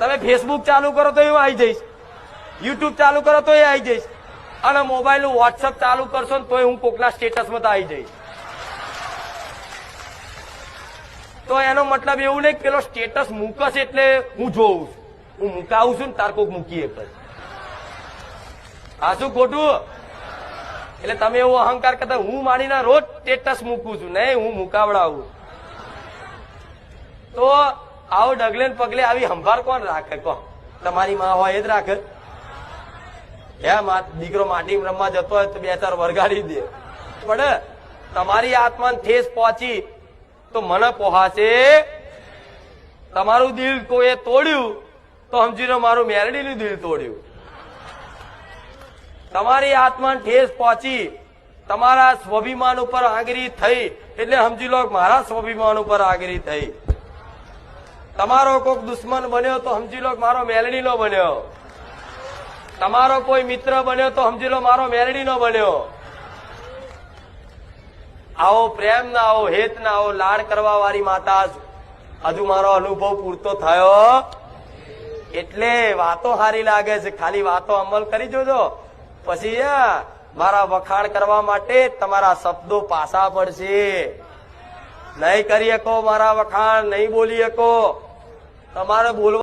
તમે ફેસબુક ચાલુ કરો તો હું આવી જઈશ, યુટ્યુબ ચાલુ કરો તો આવી જઈશ, અને મોબાઈલ નું વોટ્સઅપ ચાલુ કરશો ને તોય હું કોકના સ્ટેટસમાં તો આવી જઈશ. તો એનો મતલબ એવું નહીં કે પેલો સ્ટેટસ મૂકશે એટલે હું જોઉં છું. હું મુકાવું છું ને તાર કોક મૂકીએ પછી. હા શું ખોટું? એટલે તમે એવો અહંકાર કરતા હું મારીને રોજ સ્ટેટસ મૂકું છું, નહીં હું મુકાવડાવું. તો આવો ડગલે ને પગલે આવી સંભાળ કોણ રાખે? કહો, તમારી માં હોય એ જ રાખે. દીકરો માટી રમવા જતો હોય તો 2-4 વરગાડી દે, પણ તમારી આત્માને ઠેસ પહોંચી તો મને પહોંચે. તમારું દિલ કોઈએ તોડ્યું તો સમજી લો મારું મેરડીનું દિલ તોડ્યું. તમારી આત્માને ઠેસ પહોંચી, તમારા સ્વાભિમાન ઉપર આંગળી થઈ એટલે સમજી લો મારા સ્વાભિમાન ઉપર આંગળી થઈ. તમારો કોઈક દુશ્મન બન્યો તો સમજી લો મારો મેલડીનો બન્યો. તમારો કોઈ મિત્ર બન્યો તો સમજી લો મારો મેલડીનો બન્યો. આવો પ્રેમ ના આવો હેત ના આવો લાડ કરવા વાળી માતા હજુ મારો અનુભવ પૂરતો થયો. એટલે વાતો સારી લાગે છે, ખાલી વાતો અમલ કરી જોજો. પછી મારા વખાણ કરવા માટે તમારા શબ્દો પાછા પડશે. નહીં કરી શકો મારા વખાણ, નહીં બોલી શકો. તમારે બોલવા